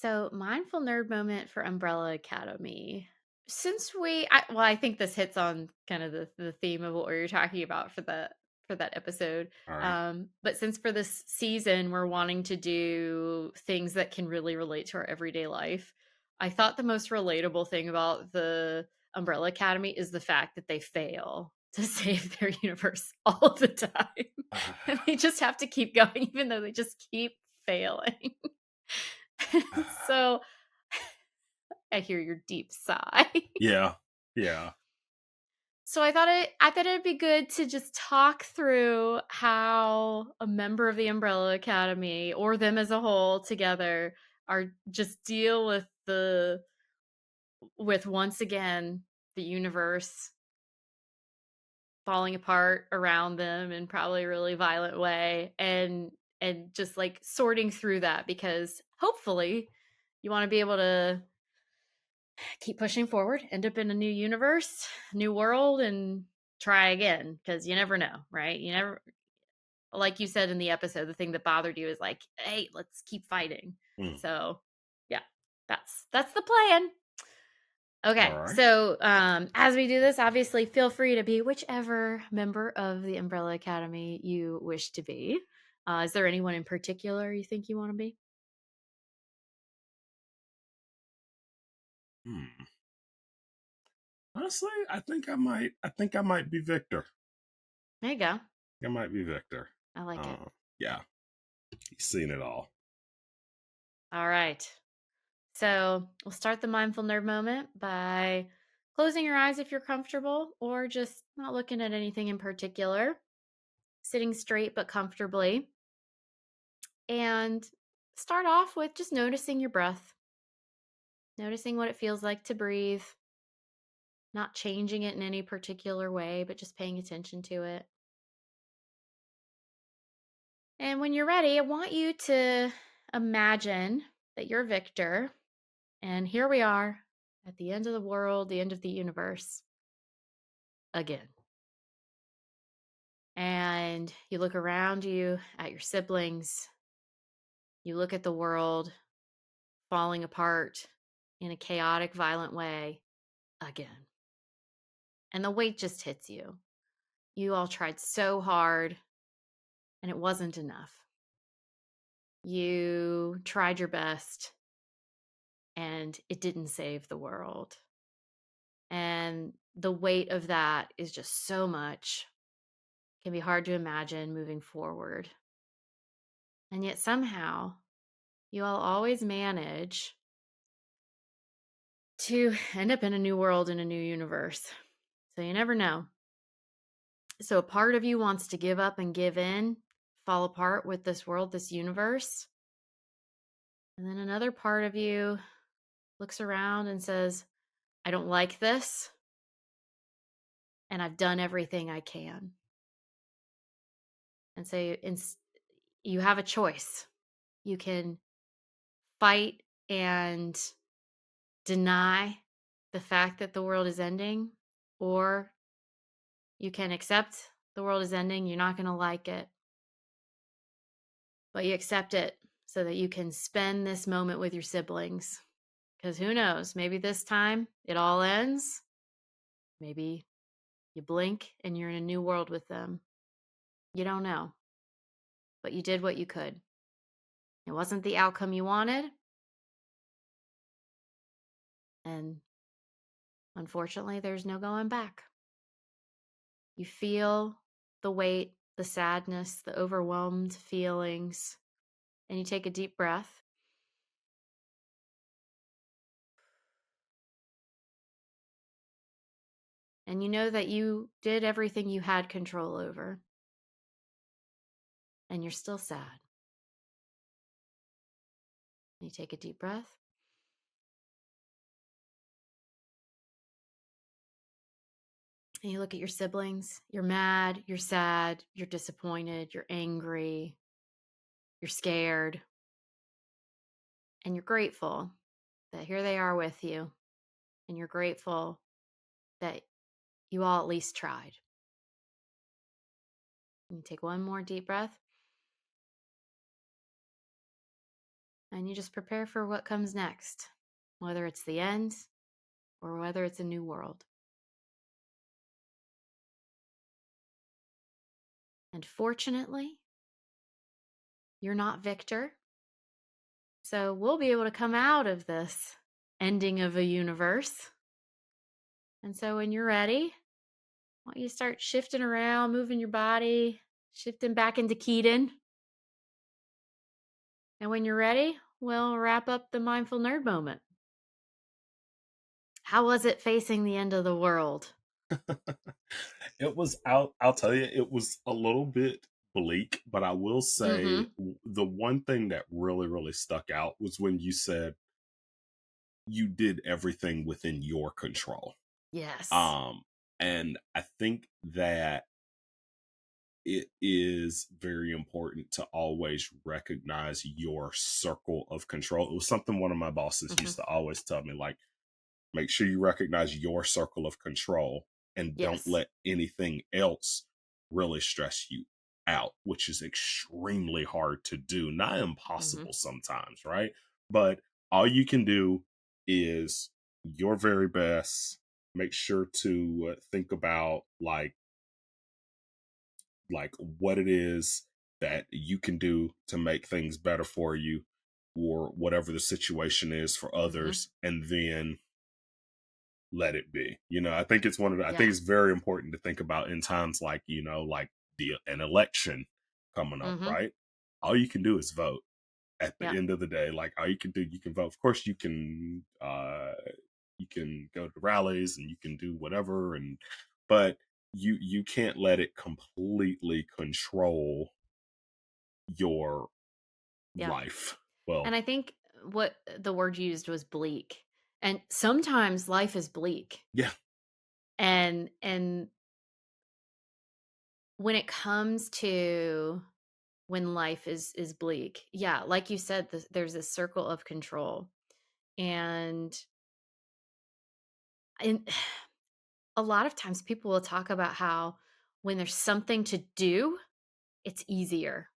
So, mindful nerd moment for Umbrella Academy. Since I think this hits on kind of the theme of what we were talking about for that episode. All right. But since for this season we're wanting to do things that can really relate to our everyday life, I thought the most relatable thing about the Umbrella Academy is the fact that they fail to save their universe all the time, and they just have to keep going, even though they just keep failing. So I hear your deep sigh. Yeah. Yeah. So I thought it'd be good to just talk through how a member of the Umbrella Academy or them as a whole together are just deal with once again the universe falling apart around them in probably a really violent way, and just like sorting through that, because hopefully you want to be able to keep pushing forward, end up in a new universe, new world, and try again, because you never know, right? You never, like you said in the episode, the thing that bothered you is like, hey, let's keep fighting. Mm. So, yeah, that's the plan. All Okay, right. so as we do this, obviously, feel free to be whichever member of the Umbrella Academy you wish to be. Is there anyone in particular you think you want to be? Hmm. Honestly, I think I might be Victor. There you go. I might be Victor. I like it. Yeah, he's seen it all. All right. So we'll start the mindful nerd moment by closing your eyes if you're comfortable, or just not looking at anything in particular, sitting straight but comfortably, and start off with just noticing your breath, noticing what it feels like to breathe, not changing it in any particular way, but just paying attention to it. And when you're ready, I want you to imagine that you're Victor, and here we are at the end of the world, the end of the universe again. And you look around you at your siblings, you look at the world falling apart in a chaotic, violent way again. And the weight just hits you. You all tried so hard, and it wasn't enough. You tried your best, and it didn't save the world. And the weight of that is just so much. It can be hard to imagine moving forward. And yet somehow you all always manage to end up in a new world, in a new universe. So you never know. So a part of you wants to give up and give in, fall apart with this world, this universe. And then another part of you looks around and says, I don't like this, and I've done everything I can. And so you have a choice. You can fight and deny the fact that the world is ending, or you can accept the world is ending. You're not going to like it, but you accept it so that you can spend this moment with your siblings. Because who knows, maybe this time it all ends. Maybe you blink and you're in a new world with them. You don't know, but you did what you could. It wasn't the outcome you wanted. And unfortunately, there's no going back. You feel the weight, the sadness, the overwhelmed feelings, and you take a deep breath. And you know that you did everything you had control over, and you're still sad. You take a deep breath. And you look at your siblings. You're mad, you're sad, you're disappointed, you're angry, you're scared, and you're grateful that here they are with you. And you're grateful that you all at least tried. And you take one more deep breath. and you just prepare for what comes next, whether it's the end or whether it's a new world. And fortunately, you're not Victor. So we'll be able to come out of this ending of a universe. And so when you're ready, why don't you start shifting around, moving your body, shifting back into Keaton. And when you're ready, we'll wrap up the mindful nerd moment. How was it facing the end of the world? It was I'll tell you, it was a little bit bleak, but I will say Mm-hmm. the one thing that really, really stuck out was when you said you did everything within your control. Yes. Um, and I think that it is very important to always recognize your circle of control. It was something one of my bosses Mm-hmm. used to always tell me, like, make sure you recognize your circle of control and don't Yes. let anything else really stress you out, which is extremely hard to do. Not Mm-hmm. impossible sometimes, right? But all you can do is your very best. Make sure to think about like what it is that you can do to make things better for you or whatever the situation is for Mm-hmm. others, and then let it be. I think it's I Yeah. think it's very important to think about in times like, like an election coming up, Mm-hmm. right? All you can do is vote at the Yeah. end of the day. Like all you can do, you can vote. Of course you can go to rallies and you can do whatever, but you can't let it completely control your Yeah. life. Well, And I think what the word used was bleak. And sometimes life is bleak. yeah, And when it comes to when life is bleak, yeah, like you said, there's a circle of control. And in a lot of times people will talk about how when there's something to do, it's easier.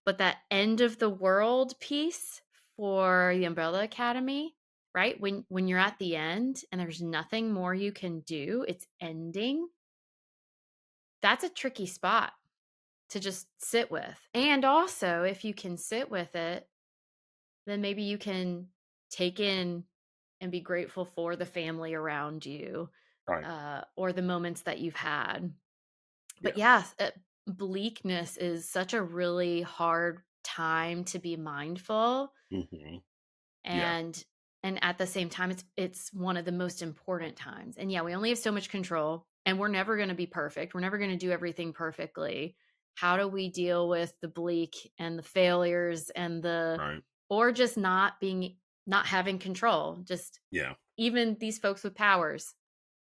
But that end of the world piece for the Umbrella Academy, right? When you're at the end and there's nothing more you can do, it's ending. That's a tricky spot to just sit with. And also, if you can sit with it, then maybe you can take in and be grateful for the family around you, right. or the moments that you've had. But Yeah. yeah, bleakness is such a really hard time to be mindful, Hmm. Yeah. and at the same time it's one of the most important times. And yeah, we only have so much control, and we're never going to be perfect. We're never going to do everything perfectly. How do we deal with the bleak and the failures and the Right. or just not having control? Just Yeah. even these folks with powers,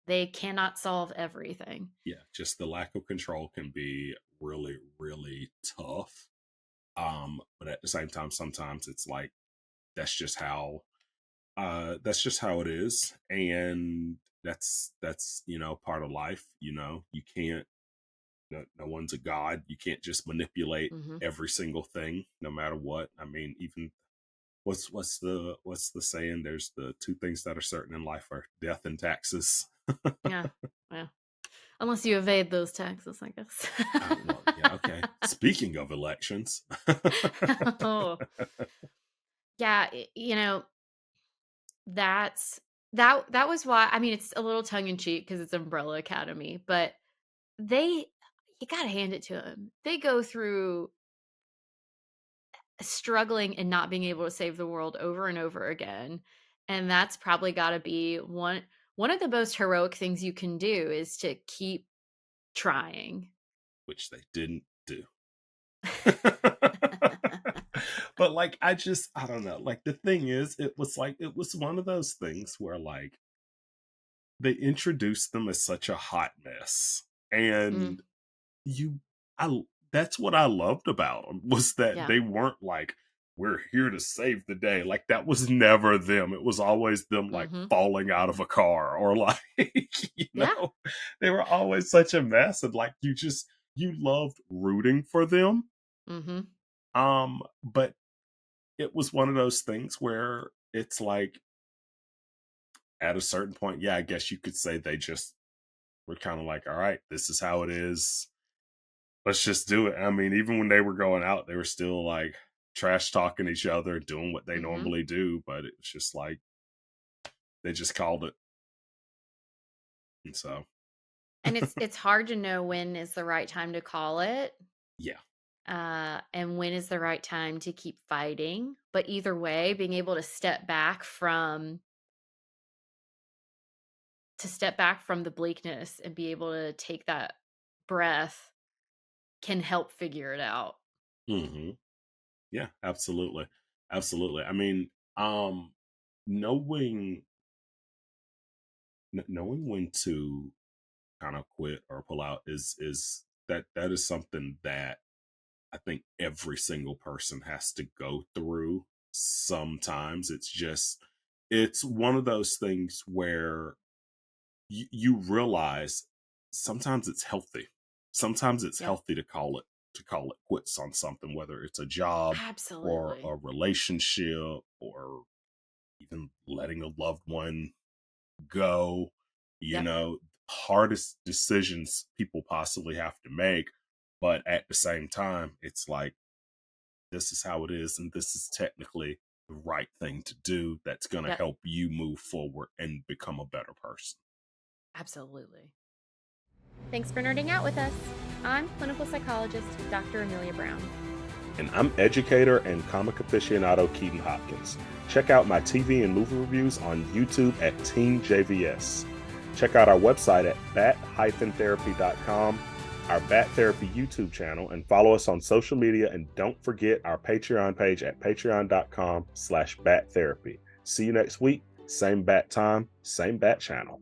they cannot solve everything. Yeah, just the lack of control can be really, really tough. But at the same time, sometimes it's like that's just how it is. And that's part of life. You can't no one's a god. You can't just manipulate Mhm. every single thing, no matter what. I mean, even what's the saying? There's the two things that are certain in life are death and taxes. Yeah. Yeah. Unless you evade those taxes, I guess. Well, yeah, okay. Speaking of elections, Oh, yeah, that's that was why. I mean, it's a little tongue in cheek because it's Umbrella Academy, but they you gotta hand it to them. They go through struggling and not being able to save the world over and over again, and that's probably gotta be one of the most heroic things you can do is to keep trying. which they didn't do. But like I don't know. Like the thing is, it was one of those things where like they introduced them as such a hot mess. Mm, And you I that's what I loved about them was that yeah. they weren't like we're here to save the day. Like that was never them. It was always them like Mhm. falling out of a car or like Yeah. they were always such a mess, and like you loved rooting for them. Mhm. But it was one of those things where it's like at a certain point, yeah, I guess you could say they just were kind of like, all right, this is how it is. Let's just do it. I mean, even when they were going out, they were still like trash talking each other, doing what they Mhm. normally do, but it was just like they just called it. And so, And it's hard to know when is the right time to call it, yeah. and when is the right time to keep fighting. But either way, being able to step back from the bleakness and be able to take that breath can help figure it out. Hmm. Yeah, absolutely. Absolutely. I mean, um, knowing knowing when to kind of quit or pull out is that is something that I think every single person has to go through sometimes. It's one of those things where you realize sometimes it's healthy. Sometimes it's Yep. healthy to call it quits on something, whether it's a job or Absolutely. a relationship or even letting a loved one go, you Yep. know, hardest decisions people possibly have to make. But at the same time, it's like, this is how it is. And this is technically the right thing to do that's going to Yep. help you move forward and become a better person. Absolutely. Thanks for nerding out with us. I'm clinical psychologist Dr. Amelia Brown. And I'm educator and comic aficionado Keaton Hopkins. Check out my TV and movie reviews on YouTube at Team JVS. Check out our website at bat-therapy.com, our Bat Therapy YouTube channel, and follow us on social media. And don't forget our Patreon page at patreon.com/battherapy. See you next week. Same bat time, same bat channel.